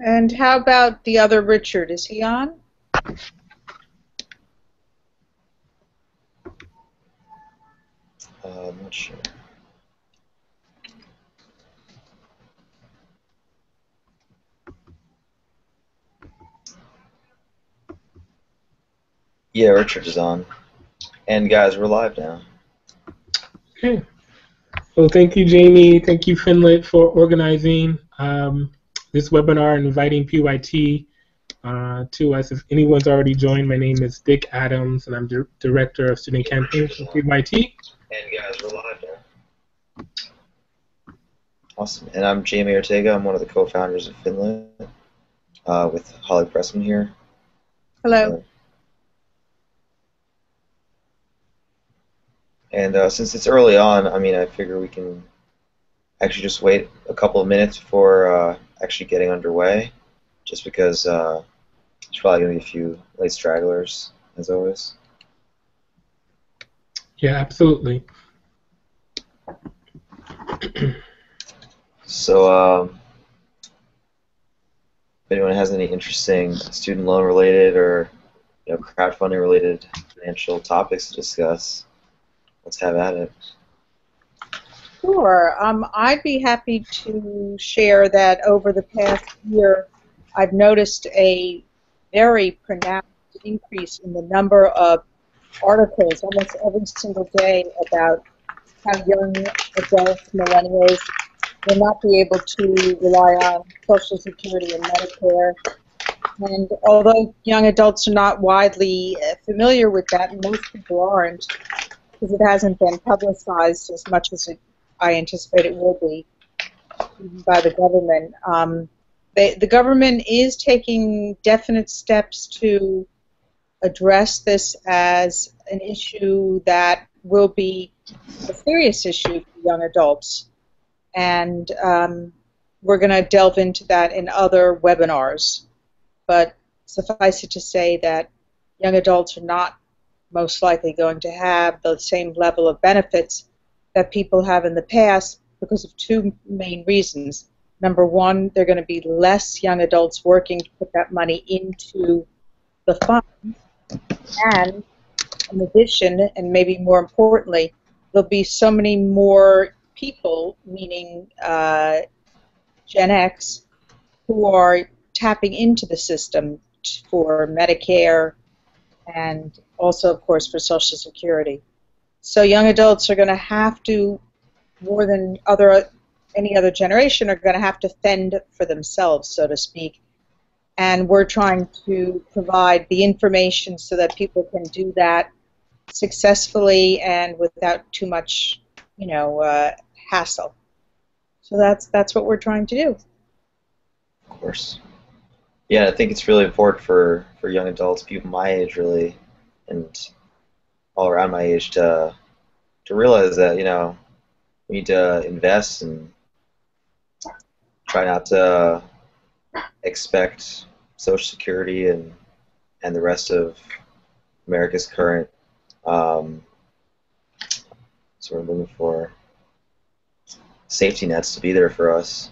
And how about the other Richard? Is he on? I'm not sure. Yeah, Richard is on. And guys, we're live now. Okay. Well, thank you, Jamie. Thank you, FinLit, for organizing this webinar and inviting PYT to us. If anyone's already joined, my name is Dick Adams, and I'm Director of Student Campaigns for PYT. And guys, we're live now. Awesome. And I'm Jamie Ortega. I'm one of the co-founders of FinLit with Holly Pressman here. Hello. And since it's early on, I mean, I figure we can actually just wait a couple of minutes before actually getting underway, just because there's probably going to be a few late stragglers, as always. Yeah, absolutely. So, if anyone has any interesting student loan related or crowdfunding related financial topics to discuss, let's have at it. Sure. I'd be happy to share that over the past year, I've noticed a very pronounced increase in the number of articles almost every single day about how young adults, millennials, will not be able to rely on Social Security and Medicare. And although young adults are not widely familiar with that, and most people aren't, because it hasn't been publicized as much as I anticipate it will be by the government. The government is taking definite steps to address this as an issue that will be a serious issue for young adults. And we're going to delve into that in other webinars. But suffice it to say that young adults are not most likely going to have the same level of benefits that people have in the past because of two main reasons. Number one, there are going to be less young adults working to put that money into the fund. And in addition, and maybe more importantly, there'll be so many more people, meaning Gen X, who are tapping into the system for Medicare and also, of course, for Social Security. So young adults are going to have to, more than any other generation, are going to have to fend for themselves, so to speak. And we're trying to provide the information so that people can do that successfully and without too much, hassle. So that's what we're trying to do. Of course. Yeah, I think it's really important for young adults, people my age really, and all around my age to realize that, we need to invest and try not to expect Social Security and the rest of America's current sort of looking for safety nets to be there for us.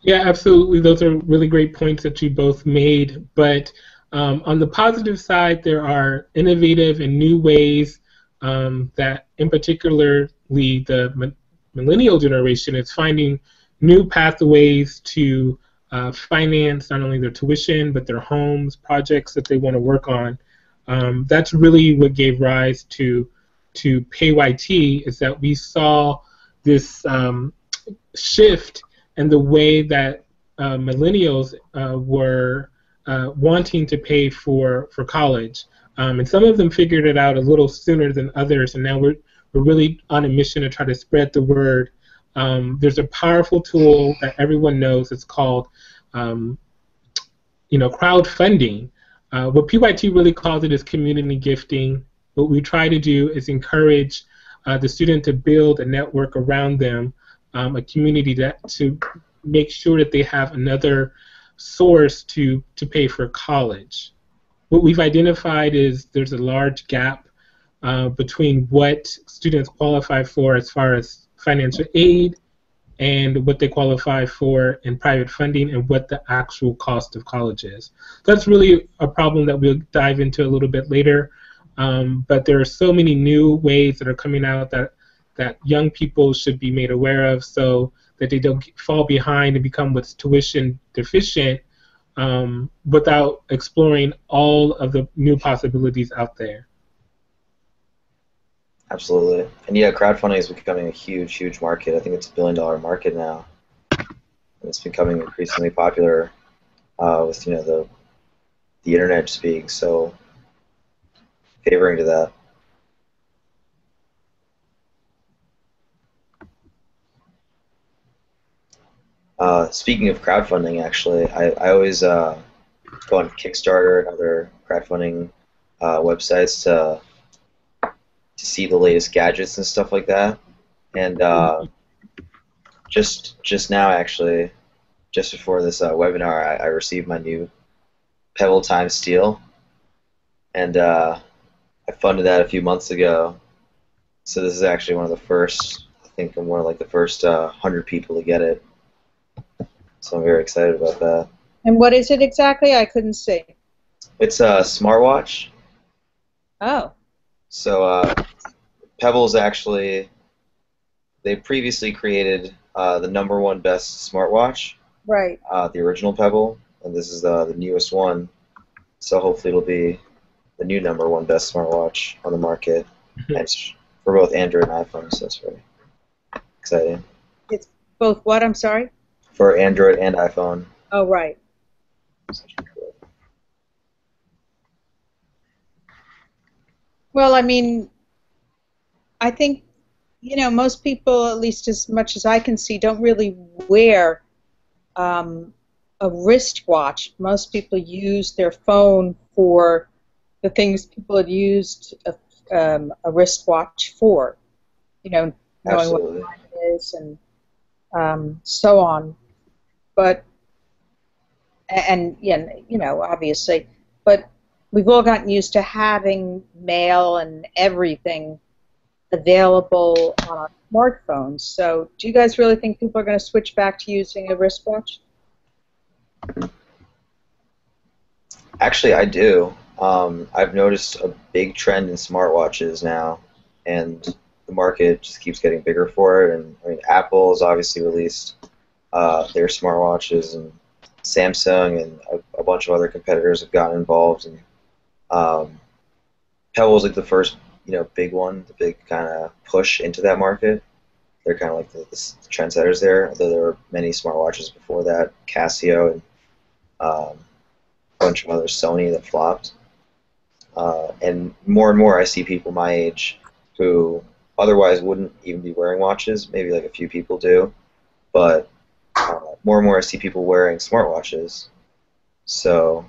Yeah, absolutely. Those are really great points that you both made. But on the positive side, there are innovative and new ways that, in particular, the millennial generation is finding new pathways to finance not only their tuition but their homes, projects that they want to work on. That's really what gave rise to PYT, is that we saw this shift and the way that millennials were wanting to pay for college. And some of them figured it out a little sooner than others, and now we're really on a mission to try to spread the word. There's a powerful tool that everyone knows. It's called crowdfunding. What PYT really calls it is community gifting. What we try to do is encourage the student to build a network around them, a community to make sure that they have another source to pay for college. what we've identified is there's a large gap between what students qualify for as far as financial aid and what they qualify for in private funding and what the actual cost of college is. That's really a problem that we'll dive into a little bit later. But there are so many new ways that are coming out that young people should be made aware of so that they don't fall behind and become what's tuition deficient without exploring all of the new possibilities out there. Absolutely. And yeah, crowdfunding is becoming a huge, huge market. I think it's $1 billion market now. And it's becoming increasingly popular with the internet just being so favoring to that. Speaking of crowdfunding, actually, I always go on Kickstarter and other crowdfunding websites to see the latest gadgets and stuff like that. And just now, actually, just before this webinar, I received my new Pebble Time Steel, and I funded that a few months ago. So this is actually one of the first, I think I'm one of like the first 100 people to get it. So I'm very excited about that. And what is it exactly? I couldn't see. It's a smartwatch. Oh. So Pebble's actually, they previously created the #1 best smartwatch. Right. The original Pebble, and this is the newest one. So hopefully it'll be the new #1 best smartwatch on the market. And it's for both Android and iPhone, so that's very exciting. It's both what? I'm sorry? For Android and iPhone. Oh, right. Well, I mean, I think, most people, at least as much as I can see, don't really wear a wristwatch. Most people use their phone for the things people had used a wristwatch for, knowing Absolutely. what time it is and so on. But, and obviously, but we've all gotten used to having mail and everything available on our smartphones. So do you guys really think people are going to switch back to using a wristwatch? Actually, I do. I've noticed a big trend in smartwatches now, and the market just keeps getting bigger for it. And I mean, Apple's obviously released their smartwatches, and Samsung and a bunch of other competitors have gotten involved. And Pebble's like the first, big one, the big kind of push into that market. They're kind of like the trendsetters there, although there were many smartwatches before that, Casio and a bunch of other Sony that flopped. And more I see people my age who otherwise wouldn't even be wearing watches. Maybe like a few people do, but more and more I see people wearing smartwatches. So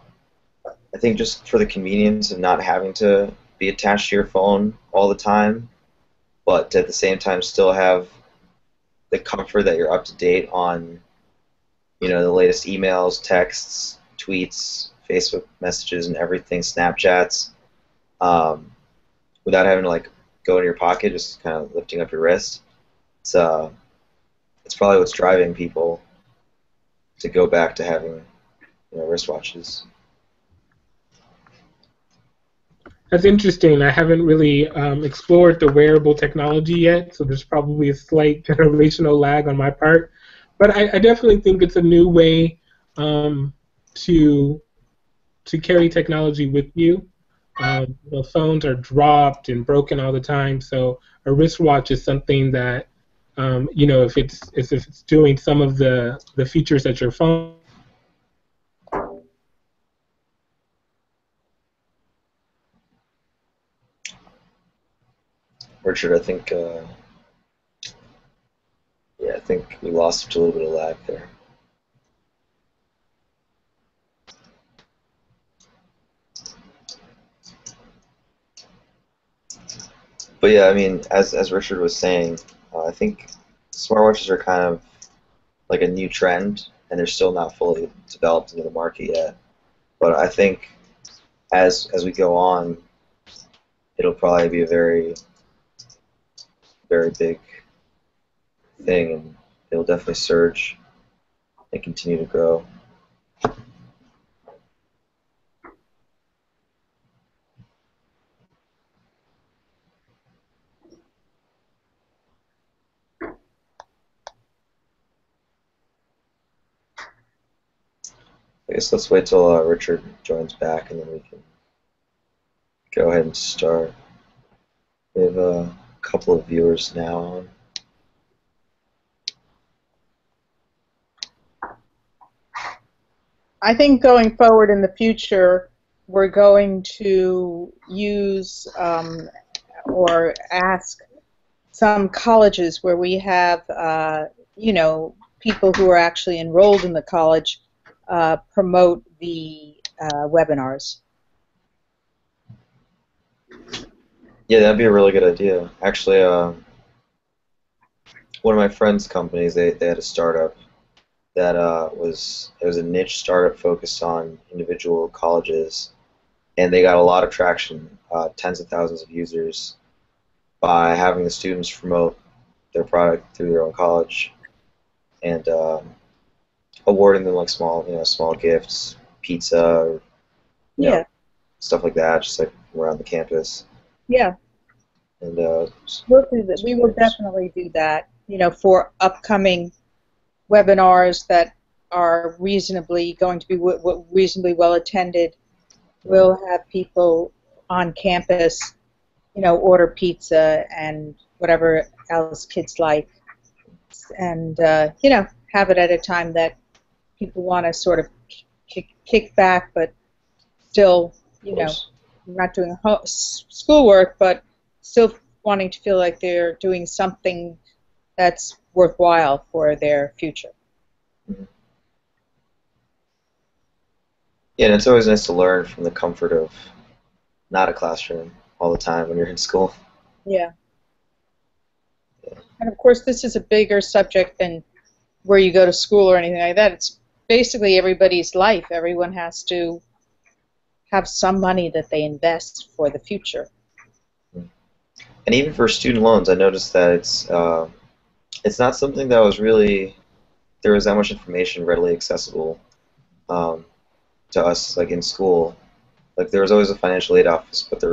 I think just for the convenience of not having to be attached to your phone all the time, but at the same time still have the comfort that you're up to date on, the latest emails, texts, tweets, Facebook messages, and everything, Snapchats, without having to like go in your pocket, just kind of lifting up your wrist. It's probably what's driving people to go back to having wristwatches. That's interesting. I haven't really explored the wearable technology yet, so there's probably a slight generational lag on my part. But I definitely think it's a new way to carry technology with you. The phones are dropped and broken all the time, so a wristwatch is something that if it's doing some of the features that your phone. Richard, I think I think we lost a little bit of lag there. But yeah, I mean, as Richard was saying, I think smartwatches are kind of like a new trend, and they're still not fully developed into the market yet. But I think as we go on, it'll probably be a very, very big thing, and it'll definitely surge and continue to grow. I guess let's wait till Richard joins back, and then we can go ahead and start. We have a couple of viewers now on. I think going forward in the future, we're going to use or ask some colleges where we have, you know, people who are actually enrolled in the college promote the webinars. Yeah, that'd be a really good idea. Actually, one of my friend's companies, they had a startup that it was a niche startup focused on individual colleges, and they got a lot of traction, tens of thousands of users, by having the students promote their product through their own college, and awarding them like small gifts, pizza, or, you know, stuff like that, just like around the campus. Yeah. And we'll do that. We will definitely do that. You know, for upcoming webinars that are reasonably going to be reasonably well attended, we'll have people on campus, you know, order pizza and whatever else kids like, and you know, have it at a time that people want to sort of kick back, but still, you know, not doing schoolwork, but still wanting to feel like they're doing something that's worthwhile for their future. Yeah, and it's always nice to learn from the comfort of not a classroom all the time when you're in school. Yeah. And of course, this is a bigger subject than where you go to school or anything like that. It's basically everybody's life. Everyone has to have some money that they invest for the future. And even for student loans, I noticed that it's not something that was really, there was that much information readily accessible to us, like in school. Like there was always a financial aid office, but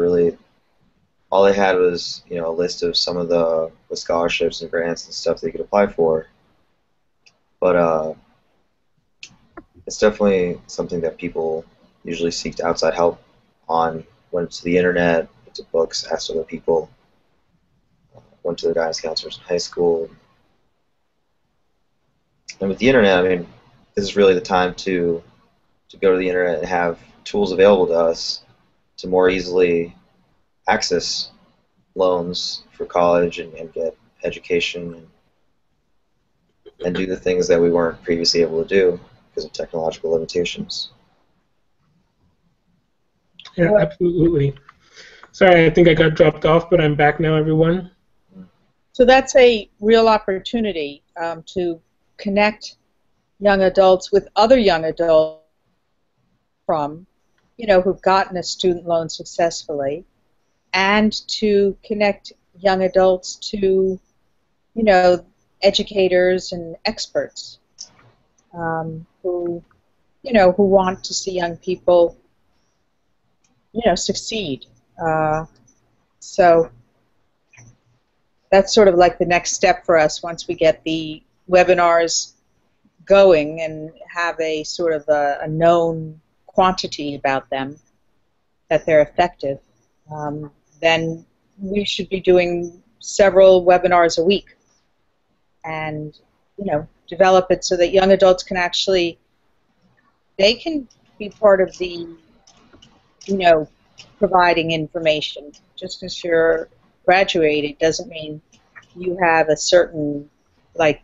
all they had was, you know, a list of some of the scholarships and grants and stuff they could apply for. But it's definitely something that people usually seek outside help on. Went to the internet, went to books, asked other people, went to their guidance counselors in high school. And with the internet, I mean, this is really the time to go to the internet and have tools available to us to more easily access loans for college and get education and do the things that we weren't previously able to do because of technological limitations. Yeah, absolutely. Sorry, I think I got dropped off, but I'm back now, everyone. So that's a real opportunity to connect young adults with other young adults from, you know, who've gotten a student loan successfully, and to connect young adults to, you know, educators and experts who, you know, who want to see young people, you know, succeed. So that's sort of like the next step for us once we get the webinars going and have a sort of a known quantity about them, that they're effective. Then we should be doing several webinars a week and, you know, develop it so that young adults can actually, they can be part of the, you know, providing information. Just because you're graduated doesn't mean you have a certain, like,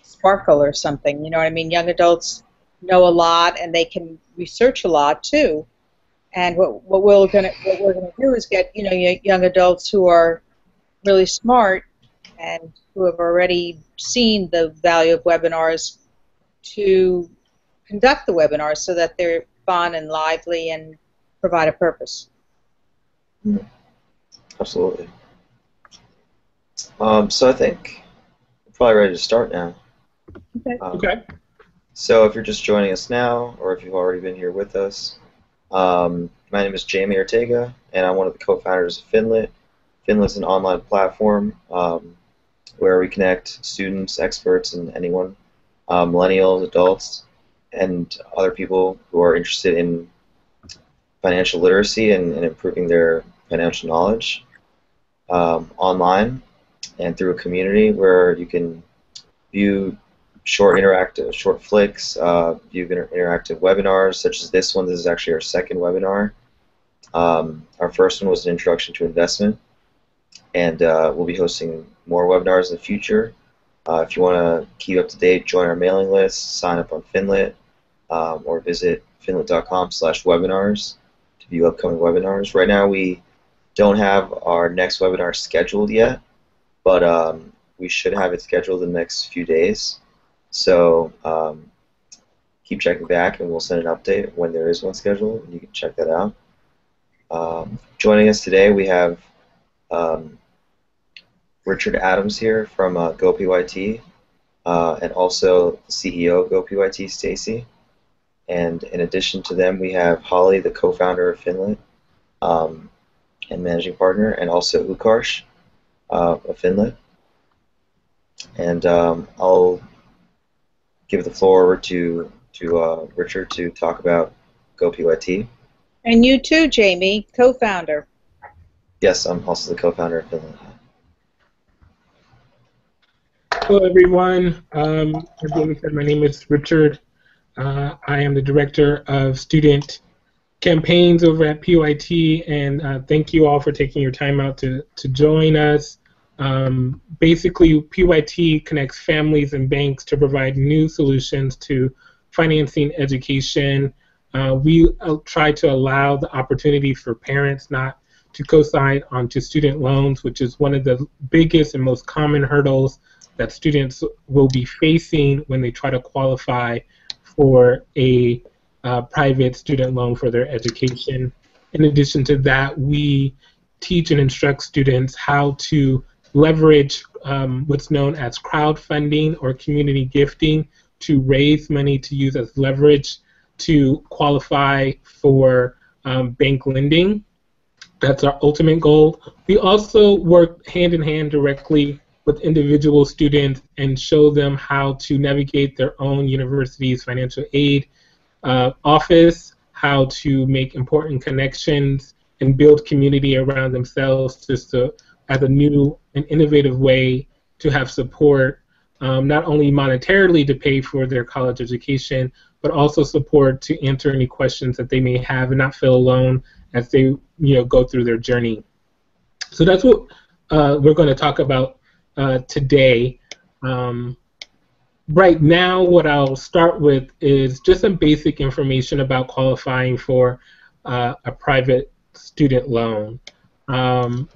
sparkle or something. You know what I mean? Young adults know a lot and they can research a lot too. And what we're gonna do is get, you know, young adults who are really smart and who have already seen the value of webinars to conduct the webinars so that they're fun and lively and provide a purpose. Absolutely. So I think we're probably ready to start now. Okay. Okay. So if you're just joining us now, or if you've already been here with us, my name is Jamie Ortega, and I'm one of the co-founders of FinLit. FinLit is an online platform where we connect students, experts, and anyone, millennials, adults, and other people who are interested in financial literacy and improving their financial knowledge online and through a community where you can view short flicks, view interactive webinars such as this one. This is actually our second webinar. Our first one was an introduction to investment, and we'll be hosting more webinars in the future. If you want to keep up to date, join our mailing list, sign up on FinLit, or visit finlit.com/webinars to view upcoming webinars. Right now we don't have our next webinar scheduled yet, but we should have it scheduled in the next few days. So keep checking back, and we'll send an update when there is one scheduled, and you can check that out. Joining us today, we have Richard Adams here from GoPYT, and also the CEO of GoPYT, Stacy. And in addition to them, we have Holly, the co-founder of FinLit and managing partner, and also Ukarsh of FinLit. And I'll give the floor over to Richard to talk about GoPYT. And you too, Jamie, co-founder. Yes, I'm also the co-founder of FinLit. Hello, everyone. As Jamie said, my name is Richard. I am the Director of Student Campaigns over at PYT, and thank you all for taking your time out to join us. Basically, PYT connects families and banks to provide new solutions to financing education. We try to allow the opportunity for parents not to co-sign onto student loans, which is one of the biggest and most common hurdles that students will be facing when they try to qualify for a private student loan for their education. In addition to that, we teach and instruct students how to leverage what's known as crowdfunding or community gifting to raise money to use as leverage to qualify for bank lending. That's our ultimate goal. We also work hand in hand directly with individual students and show them how to navigate their own university's financial aid office, how to make important connections and build community around themselves just as a new and innovative way to have support, not only monetarily to pay for their college education, but also support to answer any questions that they may have and not feel alone as they go through their journey. So that's what we're going to talk about today. Right now, what I'll start with is just some basic information about qualifying for a private student loan.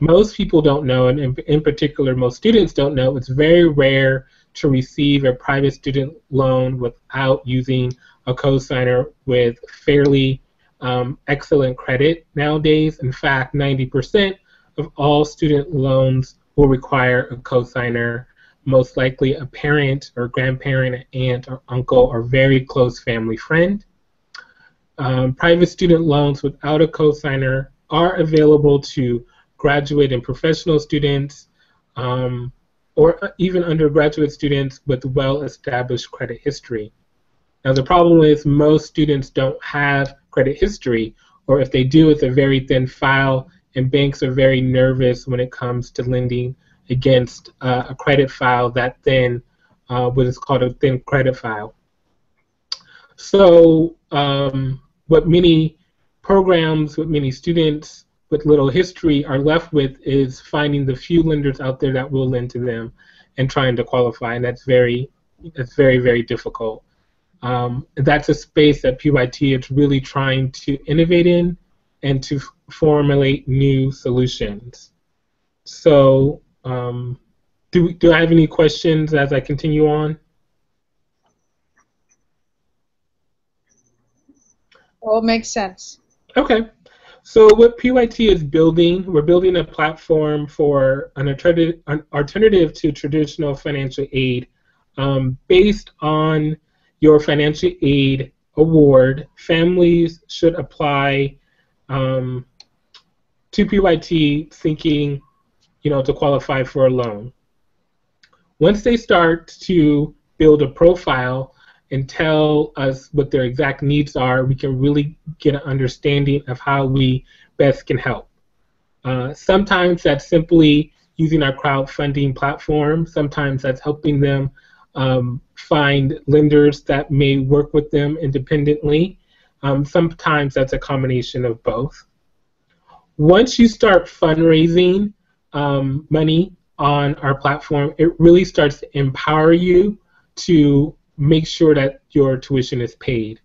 Most people don't know, and in particular, most students don't know, it's very rare to receive a private student loan without using a cosigner with fairly excellent credit nowadays. In fact, 90% of all student loans will require a cosigner, most likely a parent or grandparent, an aunt or uncle or very close family friend. Private student loans without a cosigner are available to graduate and professional students or even undergraduate students with well-established credit history. Now the problem is most students don't have credit history, or if they do, it's a very thin file, and banks are very nervous when it comes to lending against a credit file that thin, what is called a thin credit file. So what many programs, what many students with little history are left with is finding the few lenders out there that will lend to them and trying to qualify, and that's very, very difficult. That's a space that PYT is really trying to innovate in and to formulate new solutions. So do I have any questions as I continue on? All makes sense. Okay. So what PYT is building, we're building a platform for an alternative to traditional financial aid. Based on your financial aid award, families should apply um, to PYT thinking, to qualify for a loan. Once they start to build a profile and tell us what their exact needs are, we can really get an understanding of how we best can help. Sometimes that's simply using our crowdfunding platform. Sometimes that's helping them find lenders that may work with them independently. Sometimes that's a combination of both. Once you start fundraising money on our platform, it really starts to empower you to make sure that your tuition is paid.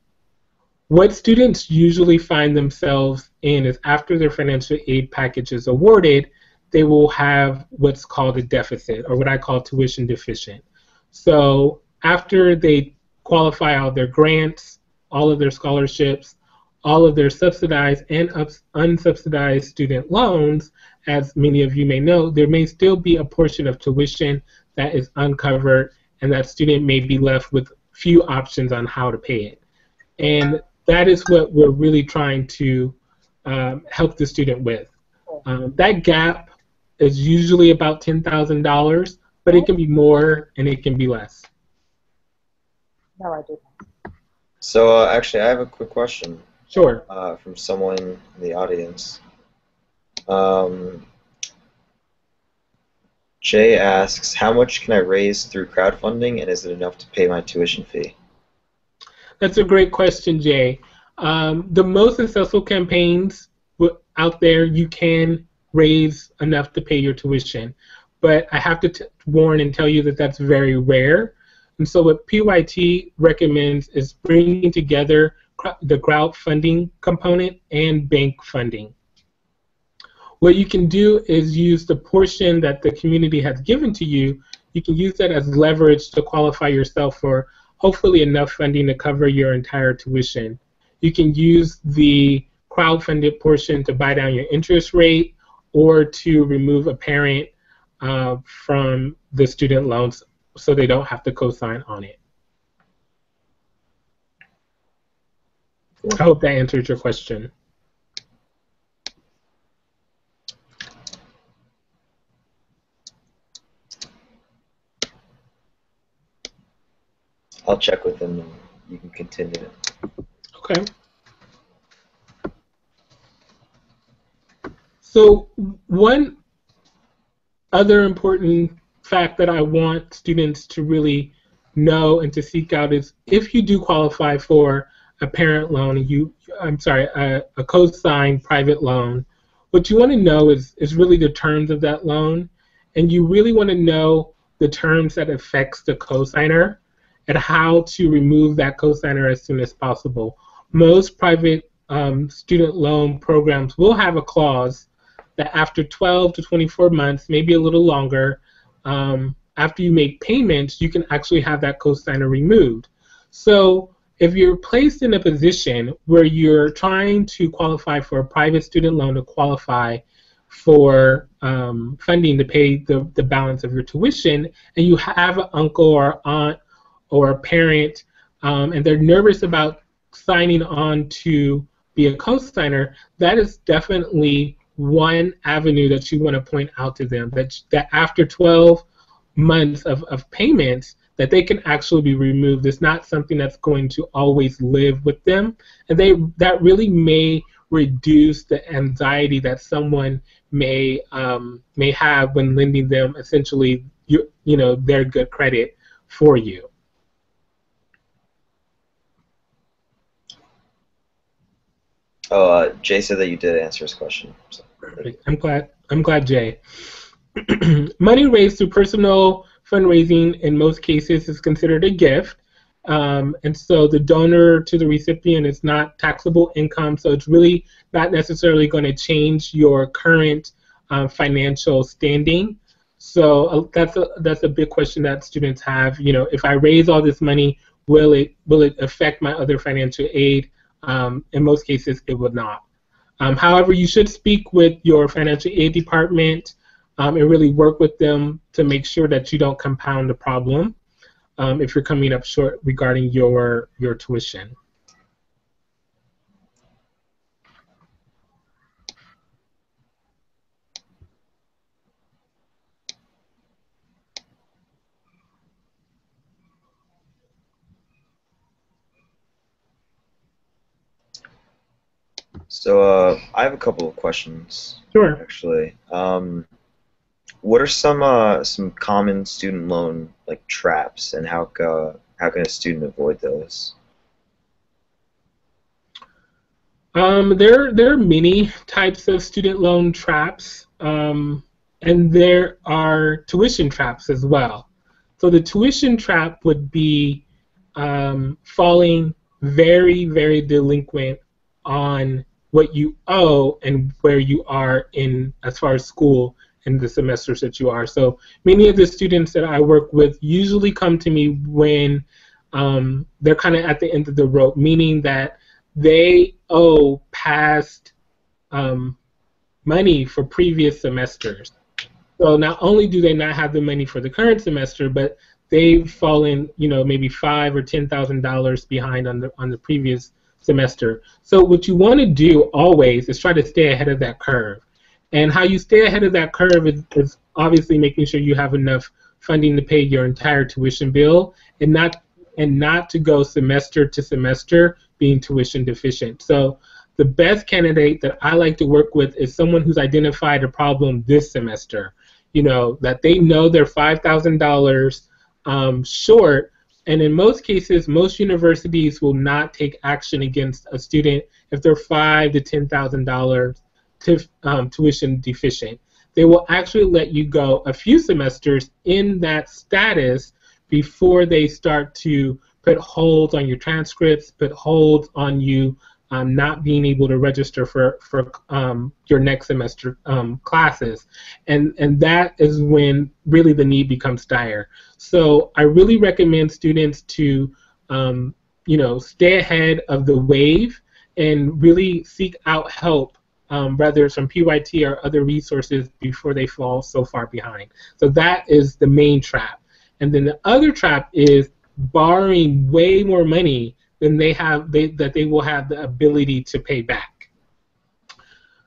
What students usually find themselves in is after their financial aid package is awarded, they will have what's called a deficit, or what I call tuition deficient. So after they qualify all their grants, all of their scholarships, all of their subsidized and unsubsidized student loans, as many of you may know, there may still be a portion of tuition that is uncovered, and that student may be left with few options on how to pay it. And that is what we're really trying to help the student with. That gap is usually about $10,000, but it can be more and it can be less. No, I didn't. So actually, I have a quick question. Sure. From someone in the audience. Jay asks, how much can I raise through crowdfunding, and is it enough to pay my tuition fee? That's a great question, Jay. The most successful campaigns out there, you can raise enough to pay your tuition. But I have to warn and tell you that that's very rare. And so what PYT recommends is bringing together the crowdfunding component and bank funding. What you can do is use the portion that the community has given to you. You can use that as leverage to qualify yourself for hopefully enough funding to cover your entire tuition. You can use the crowdfunded portion to buy down your interest rate or to remove a parent from the student loans so they don't have to co-sign on it. I hope that answers your question. I'll check with him and you can continue. Okay. So one other important fact that I want students to really know and to seek out is if you do qualify for a parent loan, a co-signed private loan, what you want to know is really the terms of that loan, and you really want to know the terms that affects the co-signer and how to remove that co-signer as soon as possible. Most private student loan programs will have a clause that after 12 to 24 months, maybe a little longer, after you make payments, you can actually have that co-signer removed. So if you're placed in a position where you're trying to qualify for a private student loan to qualify for funding to pay the balance of your tuition, and you have an uncle or aunt or a parent, and they're nervous about signing on to be a co-signer, that is definitely one avenue that you want to point out to them, that after 12 months of payments, that they can actually be removed. It's not something that's going to always live with them, and that really may reduce the anxiety that someone may have when lending them essentially their good credit for you. Oh, Jay said that you did answer his question. So. I'm glad, Jay. Money raised through personal fundraising in most cases is considered a gift, and so the donor to the recipient is not taxable income, so it's really not necessarily going to change your current financial standing. So that's a big question that students have. If I raise all this money, will it affect my other financial aid In most cases, it would not. However, you should speak with your financial aid department and really work with them to make sure that you don't compound the problem if you're coming up short regarding your tuition. So I have a couple of questions. Sure. Actually, what are some common student loan like traps, and how can a student avoid those? There are many types of student loan traps, and there are tuition traps as well. So the tuition trap would be falling very, very delinquent on what you owe and where you are in as far as school and the semesters that you are. So many of the students that I work with usually come to me when they're kind of at the end of the rope, meaning that they owe past money for previous semesters. So not only do they not have the money for the current semester, but they've fallen, maybe $5,000 or $10,000 behind on the previous semester. So what you want to do always is try to stay ahead of that curve. And how you stay ahead of that curve is obviously making sure you have enough funding to pay your entire tuition bill, and not to go semester to semester being tuition deficient. So the best candidate that I like to work with is someone who's identified a problem this semester. That they know they're $5,000 short, and in most cases, most universities will not take action against a student if they're $5,000 to $10,000 tuition deficient. They will actually let you go a few semesters in that status before they start to put holds on your transcripts, put holds on you not being able to register for your next semester classes. And that is when really the need becomes dire. So I really recommend students to stay ahead of the wave and really seek out help, whether it's from PYT or other resources, before they fall so far behind. So that is the main trap. And then the other trap is borrowing way more money than that they will have the ability to pay back.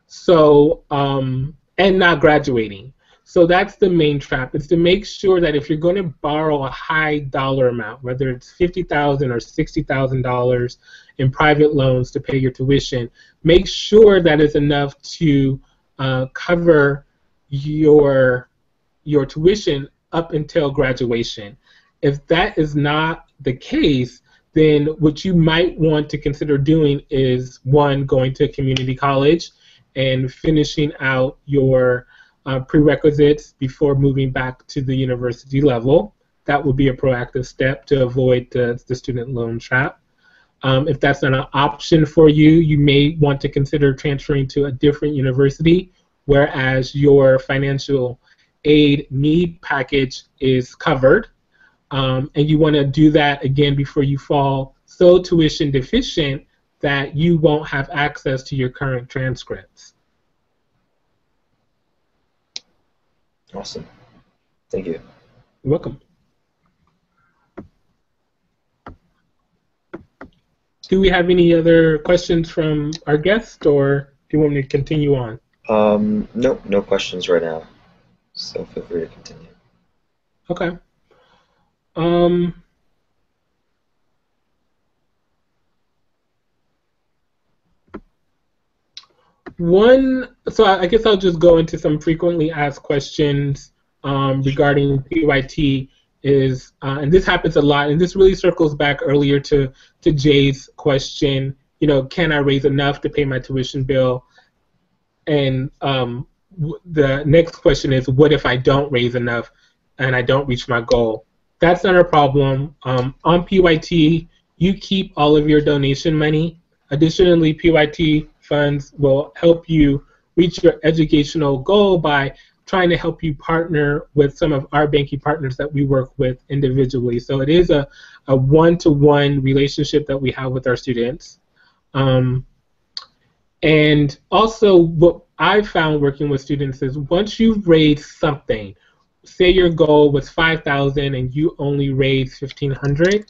So and not graduating. So that's the main trap. It's to make sure that if you're going to borrow a high dollar amount, whether it's $50,000 or $60,000 in private loans to pay your tuition, make sure that it's enough to cover your tuition up until graduation. If that is not the case, then what you might want to consider doing is, one, going to a community college and finishing out your prerequisites before moving back to the university level. That would be a proactive step to avoid the student loan trap. If that's not an option for you, you may want to consider transferring to a different university, whereas your financial aid need package is covered. And you want to do that again before you fall so tuition deficient that you won't have access to your current transcripts. Awesome. Thank you. You're welcome. Do we have any other questions from our guest, or do you want me to continue on? No questions right now. So feel free to continue. Okay. So I guess I'll just go into some frequently asked questions regarding PYT. And this happens a lot, and this really circles back earlier to Jay's question. Can I raise enough to pay my tuition bill? And the next question is, what if I don't raise enough and I don't reach my goal? That's not a problem. On PYT, you keep all of your donation money. Additionally, PYT funds will help you reach your educational goal by trying to help you partner with some of our banking partners that we work with individually. So it is a one-to-one relationship that we have with our students. And also, what I've found working with students is once you've raised something, say your goal was 5,000 and you only raised 1,500,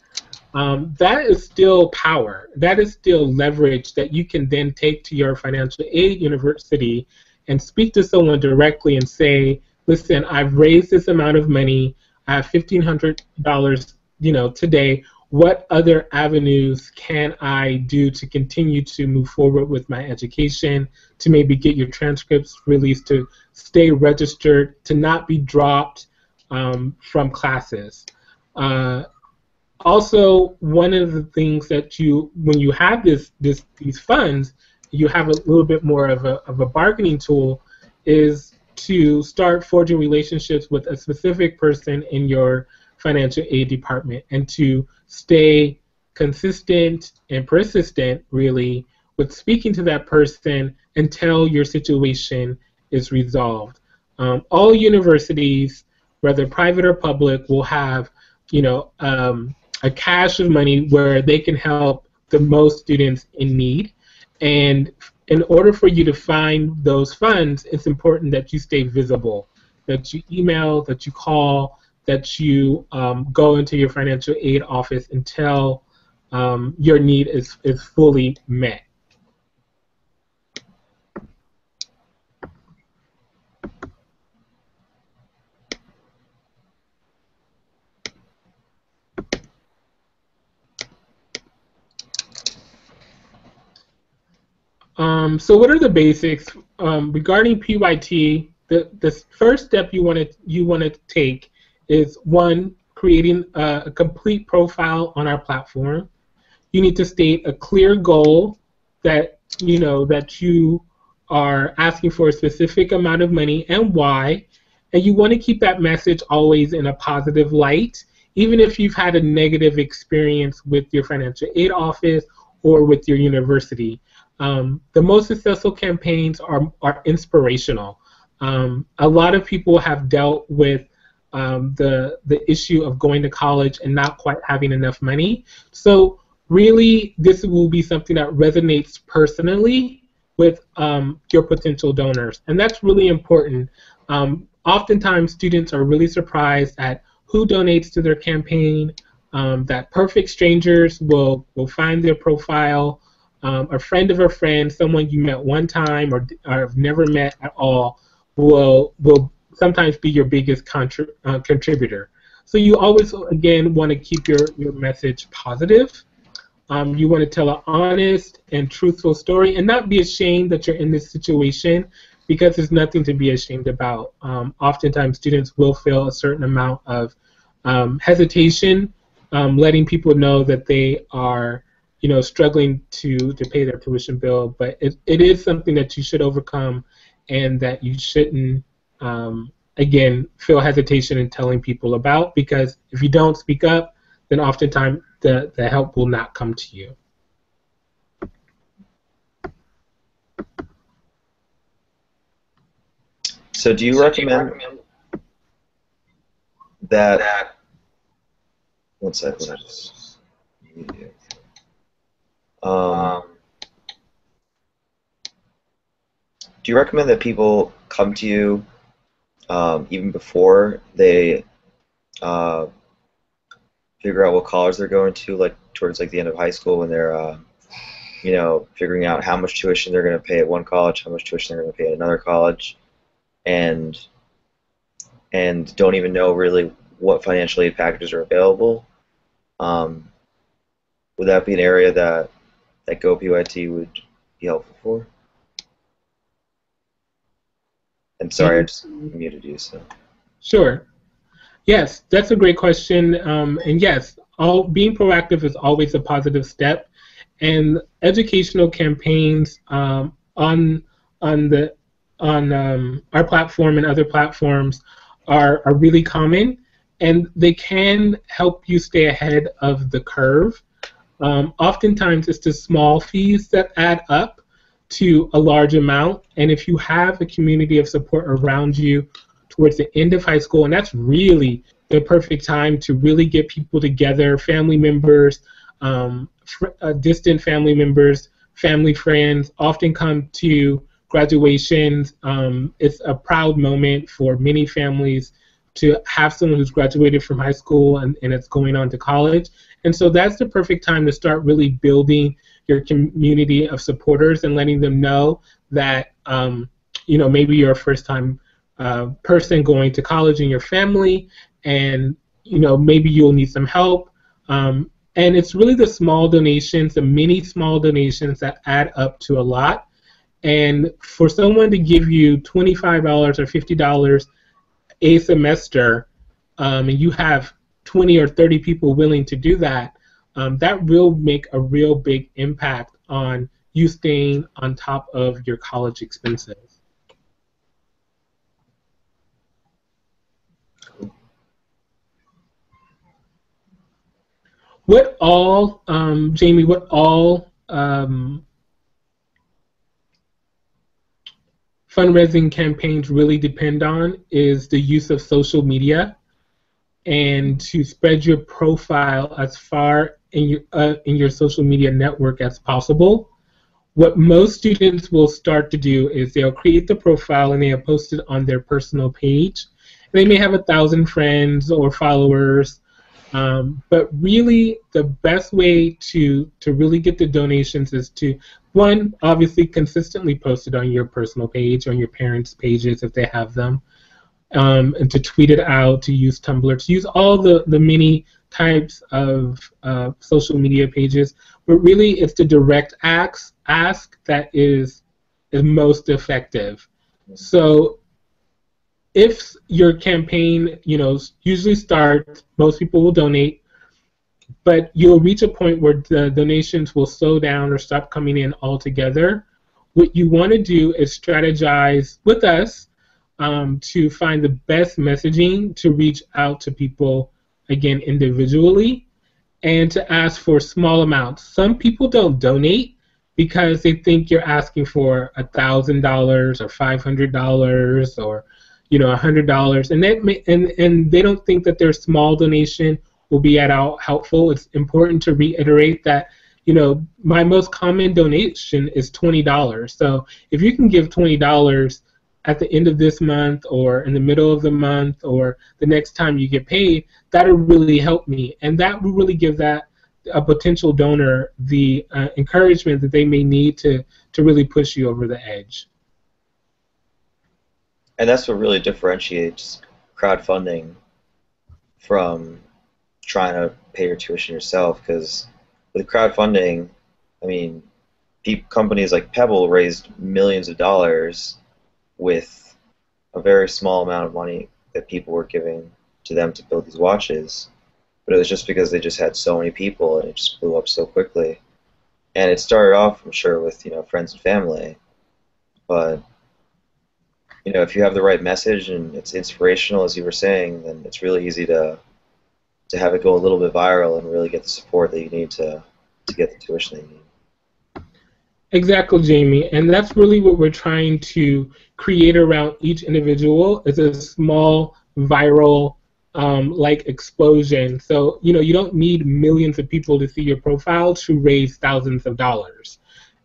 that is still power. That is still leverage that you can then take to your financial aid university and speak to someone directly and say, listen, I've raised this amount of money. I have $1,500, today. What other avenues can I do to continue to move forward with my education, to maybe get your transcripts released, to stay registered, to not be dropped from classes? Also, one of the things that when you have these funds, you have a little bit more of a bargaining tool, is to start forging relationships with a specific person in your financial aid department and to stay consistent and persistent, really, with speaking to that person until your situation is resolved. All universities, whether private or public, will have, a cache of money where they can help the most students in need. And in order for you to find those funds, it's important that you stay visible, that you email, that you call, that you go into your financial aid office until your need is fully met. So what are the basics regarding PYT? The first step you want to take is, one, creating a complete profile on our platform. You need to state a clear goal that you are asking for a specific amount of money and why, and you want to keep that message always in a positive light, even if you've had a negative experience with your financial aid office or with your university. The most successful campaigns are inspirational. A lot of people have dealt with the issue of going to college and not quite having enough money. So really, this will be something that resonates personally with your potential donors, and that's really important. Oftentimes, students are really surprised at who donates to their campaign. That perfect strangers will find their profile. A friend of a friend, someone you met one time or have never met at all, will sometimes be your biggest contributor. So you always, again, want to keep your message positive. You want to tell an honest and truthful story and not be ashamed that you're in this situation, because there's nothing to be ashamed about. Oftentimes, students will feel a certain amount of hesitation, letting people know that they are struggling to pay their tuition bill, but it is something that you should overcome, and that you shouldn't, again, feel hesitation in telling people about, because if you don't speak up, then oftentimes the help will not come to you. So do you recommend that, one second, do you recommend that people come to you even before they figure out what college they're going to, like towards the end of high school, when they're figuring out how much tuition they're going to pay at one college, how much tuition they're going to pay at another college, and don't even know really what financial aid packages are available? Would that be an area that GoPYT would be helpful for? And sorry, I just muted you. So. Sure. Yes, that's a great question. And yes, being proactive is always a positive step. And educational campaigns on our platform and other platforms are really common, and they can help you stay ahead of the curve. Oftentimes, it's the small fees that add up to a large amount, and if you have a community of support around you towards the end of high school, and that's really the perfect time to really get people together, family members, distant family members, family, friends often come to graduations. It's a proud moment for many families to have someone who's graduated from high school and it's going on to college. And so that's the perfect time to start really building your community of supporters and letting them know that, maybe you're a first-time person going to college in your family, and, maybe you'll need some help. And it's really the small donations, the many small donations that add up to a lot. And for someone to give you $25 or $50 a semester, and you have 20 or 30 people willing to do that, that will make a real big impact on you staying on top of your college expenses. What all, Jamie, what all fundraising campaigns really depend on is the use of social media, and to spread your profile as far in your social media network as possible. What most students will start to do is they'll create the profile and they'll post it on their personal page. They may have 1,000 friends or followers, but really the best way to really get the donations is to, one, obviously consistently post it on your personal page, on your parents' pages if they have them, and to tweet it out, to use Tumblr, to use all the many types of social media pages. But really it's the direct ask that is most effective. So if your campaign, usually starts, most people will donate, but you'll reach a point where the donations will slow down or stop coming in altogether. What you want to do is strategize with us to find the best messaging to reach out to people, again, individually, and to ask for small amounts. Some people don't donate because they think you're asking for $1,000 or $500 or $100, and they don't think that their small donation will be at all helpful. It's important to reiterate that my most common donation is $20. So if you can give $20 at the end of this month or in the middle of the month or the next time you get paid, that'll really help me, and that will really give that a potential donor the encouragement that they may need to really push you over the edge. And that's what really differentiates crowdfunding from trying to pay your tuition yourself, because with crowdfunding, I mean, companies like Pebble raised millions of dollars with a very small amount of money that people were giving to them to build these watches. But it was just because they just had so many people and it just blew up so quickly. And it started off, I'm sure, with friends and family, but if you have the right message and it's inspirational, as you were saying, then it's really easy to have it go a little bit viral and really get the support that you need to get the tuition that you need. Exactly, Jamie, and that's really what we're trying to create around each individual, is a small viral like explosion. So you don't need millions of people to see your profile to raise thousands of dollars.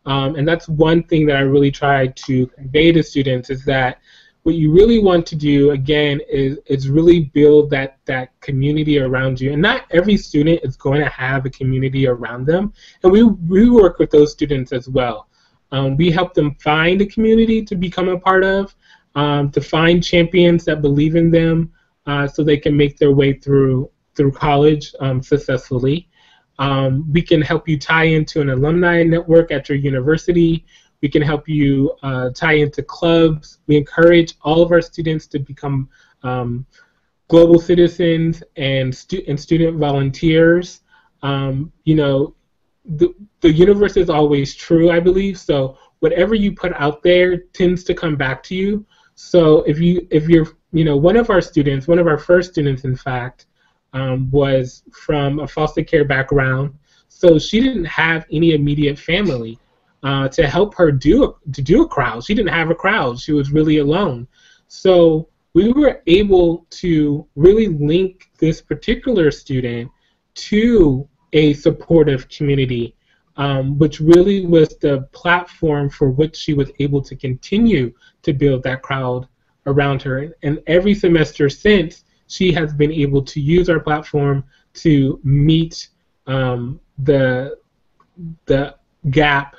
And that's one thing that I really try to convey to students, is that what you really want to do, again, is really build that community around you. And not every student is going to have a community around them. And we work with those students as well. We help them find a community to become a part of, to find champions that believe in them, so they can make their way through college successfully. We can help you tie into an alumni network at your university. We can help you tie into clubs. We encourage all of our students to become global citizens and student volunteers. The universe is always true, I believe. So whatever you put out there tends to come back to you. So if you're one of our students, one of our first students, in fact, was from a foster care background, so she didn't have any immediate family to help her do a crowd. She didn't have a crowd. She was really alone. So we were able to really link this particular student to a supportive community which really was the platform for which she was able to continue to build that crowd around her. And every semester since, she has been able to use our platform to meet the gap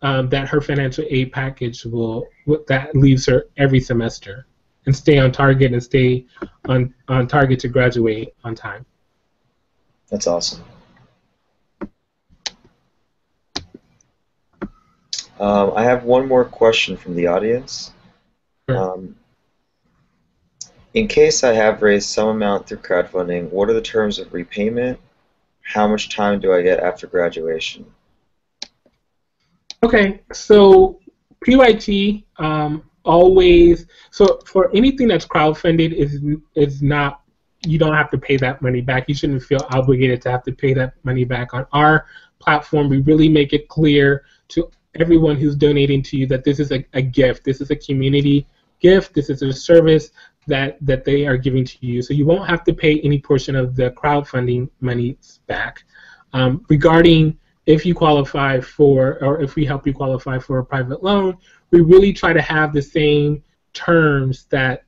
that her financial aid package that leaves her every semester, and stay on target and stay on target to graduate on time. That's awesome. I have one more question from the audience. Sure. In case I have raised some amount through crowdfunding, what are the terms of repayment? How much time do I get after graduation? Okay, so PYT always, so for anything that's crowdfunded is not, you don't have to pay that money back. You shouldn't feel obligated to have to pay that money back. On our platform, we really make it clear to everyone who's donating to you that this is a gift. This is a community gift. This is a service that they are giving to you. So you won't have to pay any portion of the crowdfunding monies back. Regarding if you qualify for, or if we help you qualify for a private loan, we really try to have the same terms that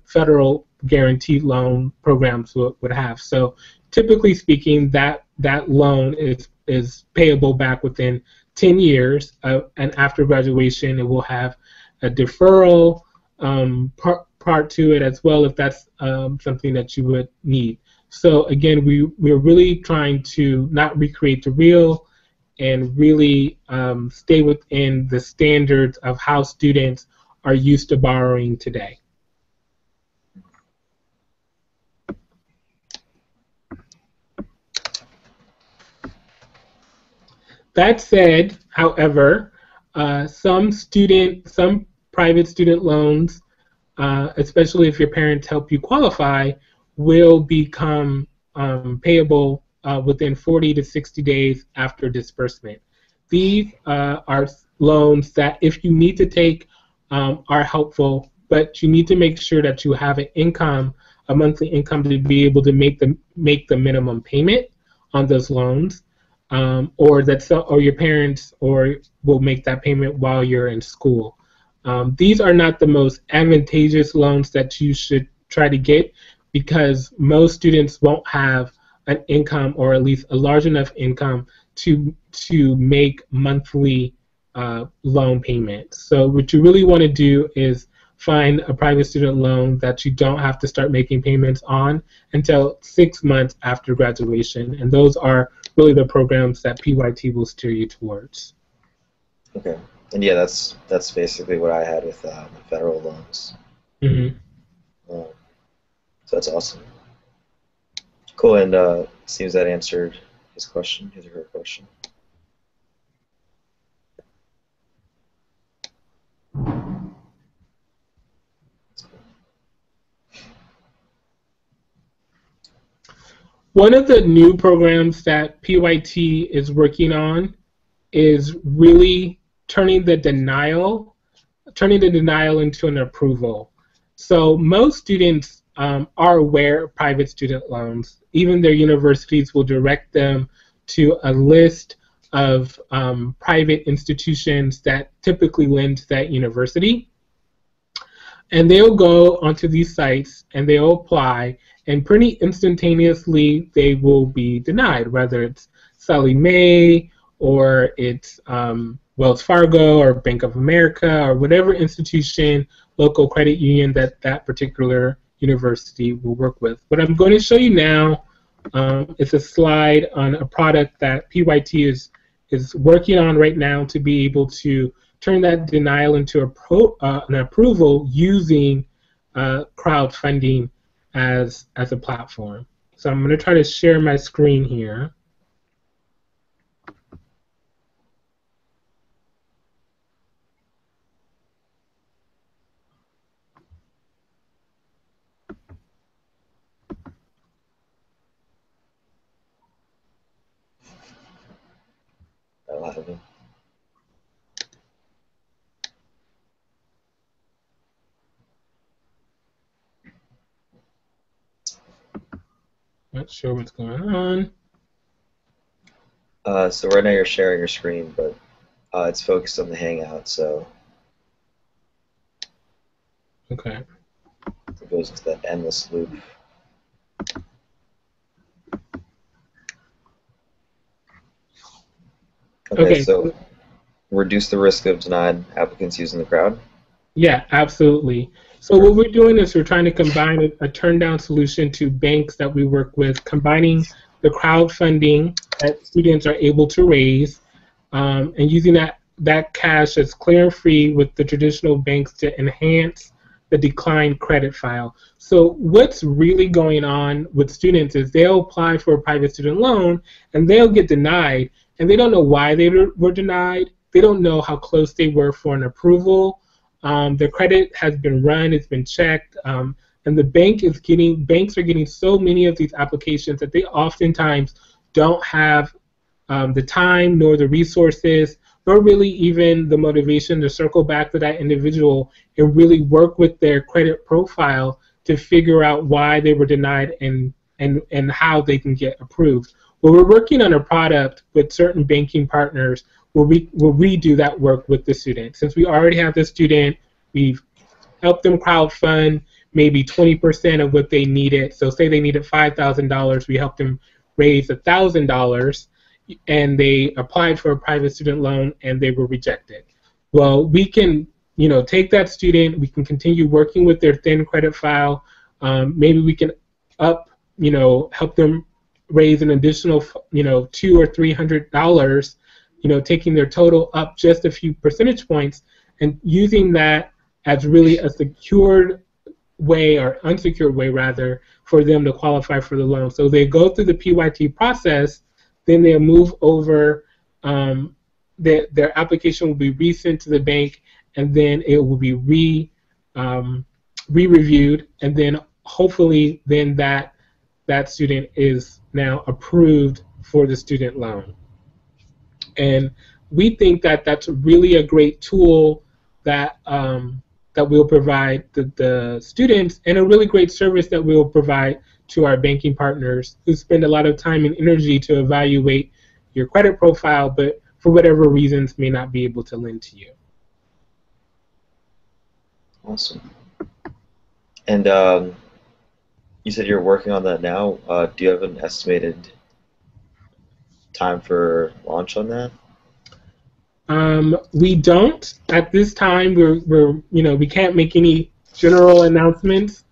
federal guaranteed loan programs would have. So typically speaking, that loan is payable back within 10 years, and after graduation, it will have a deferral part to it as well, if that's something that you would need. So again, we're really trying to not recreate the real, and really stay within the standards of how students are used to borrowing today. That said, however, some private student loans, especially if your parents help you qualify, will become payable within 40 to 60 days after disbursement. These are loans that, if you need to take, are helpful, but you need to make sure that you have an income, a monthly income, to be able to make the minimum payment on those loans, or your parents will make that payment while you're in school. These are not the most advantageous loans that you should try to get, because most students won't have an income, or at least a large enough income to make monthly loan payments. So what you really want to do is find a private student loan that you don't have to start making payments on until 6 months after graduation, and those are really the programs that PYT will steer you towards. Okay, and yeah, that's basically what I had with the federal loans. Mm-hmm. So that's awesome. Cool, and seems that answered his question, his or her question. One of the new programs that PYT is working on is really turning the denial into an approval. So most students are aware of private student loans. Even their universities will direct them to a list of private institutions that typically lend to that university. And they'll go onto these sites and they'll apply, and pretty instantaneously they will be denied, whether it's Sallie Mae or it's Wells Fargo or Bank of America or whatever institution, local credit union that particular university will work with. What I'm going to show you now is a slide on a product that PYT is working on right now to be able to turn that denial into an approval using crowdfunding as a platform. So I'm going to try to share my screen here. That'll happen. Not sure what's going on. So right now you're sharing your screen, but it's focused on the Hangout, so Okay. it goes into that endless loop. Okay, Okay. so reduce the risk of denied applicants using the crowd. Yeah, absolutely. So what we're doing is we're trying to combine a turn down solution to banks that we work with, combining the crowdfunding that students are able to raise, and using that cash as clear and free with the traditional banks to enhance the declined credit file. So what's really going on with students is they'll apply for a private student loan and they'll get denied, and they don't know why they were denied. They don't know how close they were for an approval. Their credit has been run, it's been checked, and the banks are getting so many of these applications that they oftentimes don't have the time nor the resources nor really even the motivation to circle back to that individual and really work with their credit profile to figure out why they were denied and how they can get approved. Well, we're working on a product with certain banking partners where we do that work with the student. Since we already have the student, we've helped them crowdfund maybe 20% of what they needed. So say they needed $5,000, we helped them raise $1,000, and they applied for a private student loan and they were rejected. Well, we can, take that student, we can continue working with their thin credit file. Maybe we can help them raise an additional, $200 or $300, taking their total up just a few percentage points, and using that as really a secured way, or unsecured way rather, for them to qualify for the loan. So they go through the PYT process, then they'll move over, their application will be resent to the bank, and then it will be re-reviewed, and then hopefully then that student is now approved for the student loan. And we think that that's really a great tool that that will provide the students, and a really great service that we'll provide to our banking partners who spend a lot of time and energy to evaluate your credit profile, but for whatever reasons may not be able to lend to you. Awesome. And you said you're working on that now. Do you have an estimated time for launch on that? We don't at this time. We can't make any general announcements,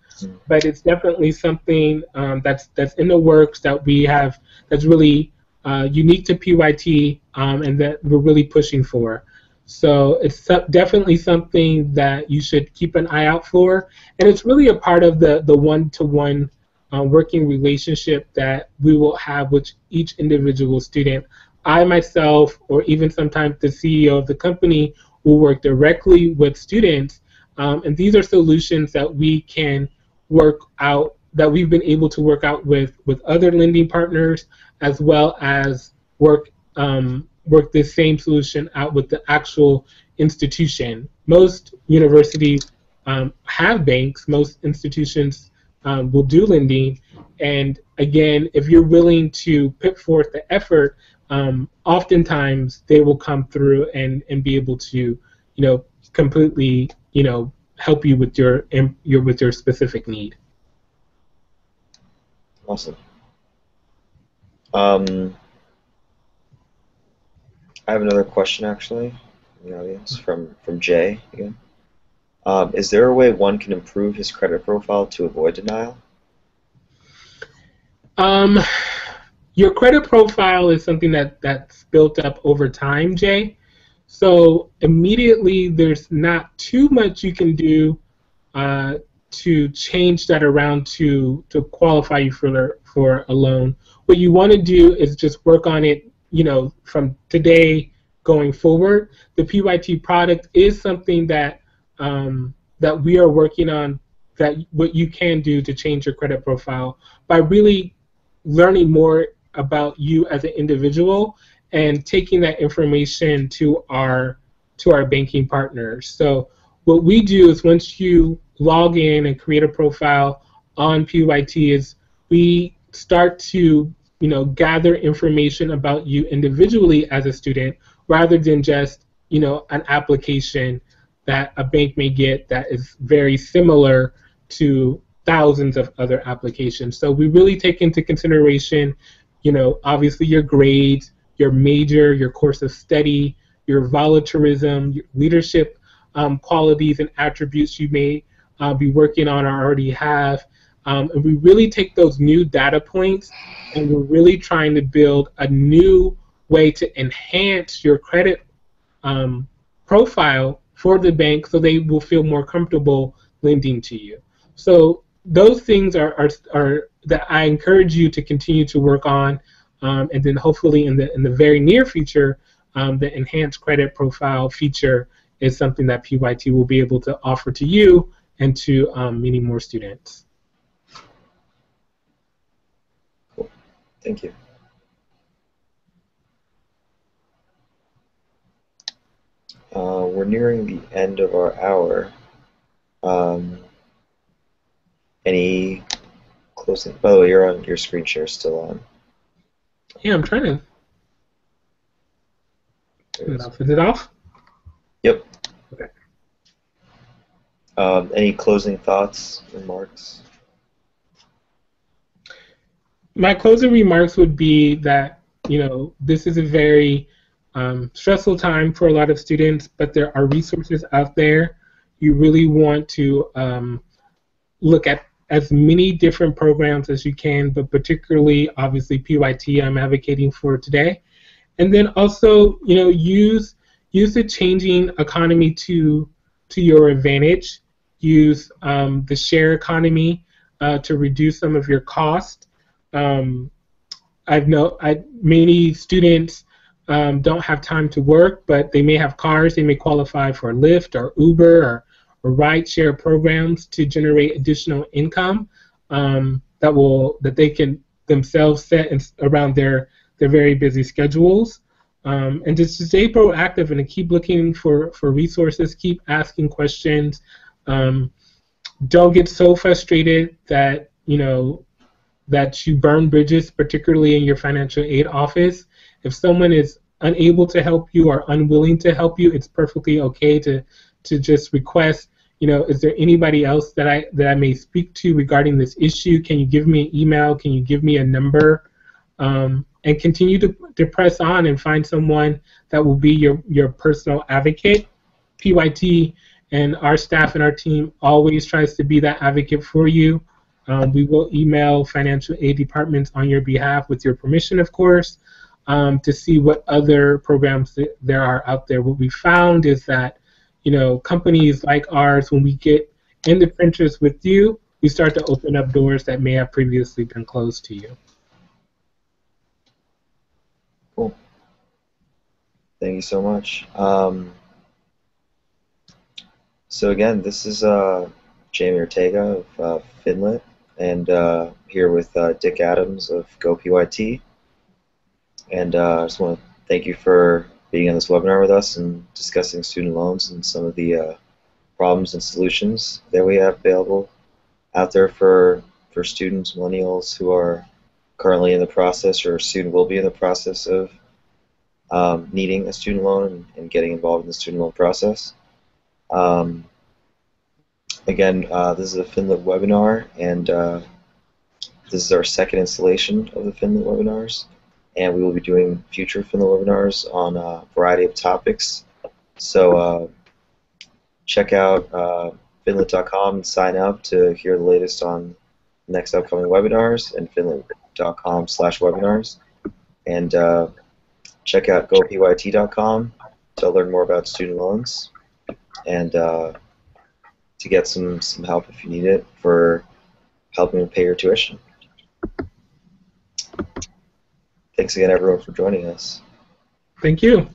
but it's definitely something that's in the works that we have, that's really unique to PYT, and that we're really pushing for. So it's definitely something that you should keep an eye out for, and it's really a part of the one-to-one working relationship that we will have with each individual student. I myself, or even sometimes the CEO of the company, will work directly with students, and these are solutions that we can work out, that we've been able to work out with other lending partners, as well as work this same solution out with the actual institution. Most universities have banks. Most institutions will do lending, and again, if you're willing to put forth the effort, oftentimes they will come through and be able to, completely, help you with your specific need. Awesome. I have another question actually in the audience from Jay again. Is there a way one can improve his credit profile to avoid denial? Your credit profile is something that's built up over time, Jay. So immediately there's not too much you can do to change that around to qualify you for a loan. What you want to do is just work on it, from today going forward. The PYT product is something that that we are working on, that what you can do to change your credit profile by really learning more about you as an individual and taking that information to our banking partners. So what we do is, once you log in and create a profile on PYT, is we start to gather information about you individually as a student rather than just, an application that a bank may get that is very similar to thousands of other applications. So we really take into consideration, obviously your grades, your major, your course of study, your volunteerism, your leadership qualities and attributes you may be working on or already have. And we really take those new data points and we're really trying to build a new way to enhance your credit profile for the bank so they will feel more comfortable lending to you. So those things are that I encourage you to continue to work on, and then hopefully in the very near future, the enhanced credit profile feature is something that PYT will be able to offer to you and to many more students. Cool. Thank you. We're nearing the end of our hour. Any closing? By the way, you're on your screen share still on. Yeah, I'm trying to. Is it off? Yep. Okay. Any closing thoughts, remarks? My closing remarks would be that this is a very stressful time for a lot of students, but there are resources out there. You really want to look at as many different programs as you can, but particularly, obviously, PYT I'm advocating for today. And then also, use the changing economy to your advantage. Use the share economy to reduce some of your cost. Many students don't have time to work, but they may have cars. They may qualify for Lyft or Uber or ride-share programs to generate additional income that they can themselves set around their very busy schedules. And just to stay proactive and to keep looking for resources, keep asking questions. Don't get so frustrated that that you burn bridges, particularly in your financial aid office. If someone is unable to help you or unwilling to help you, it's perfectly okay to just request, is there anybody else that I may speak to regarding this issue? Can you give me an email? Can you give me a number? And continue to press on and find someone that will be your personal advocate. PYT and our staff and our team always tries to be that advocate for you. We will email financial aid departments on your behalf with your permission, of course, to see what other programs there are out there. What we found is that, companies like ours, when we get in the trenches with you, we start to open up doors that may have previously been closed to you. Cool. Thank you so much. So again, this is Jamie Ortega of FinLit, and here with Dick Adams of GoPYT. And I just want to thank you for being on this webinar with us and discussing student loans and some of the problems and solutions that we have available out there for students, millennials who are currently in the process or soon will be in the process of needing a student loan and getting involved in the student loan process. Again, this is a FinLit webinar, and this is our second installation of the FinLit webinars, and we will be doing future FinLit webinars on a variety of topics. So check out finlit.com and sign up to hear the latest on next upcoming webinars, and finlit.com/webinars. And check out gopyt.com to learn more about student loans and to get some help if you need it for helping to pay your tuition. Thanks again, everyone, for joining us. Thank you.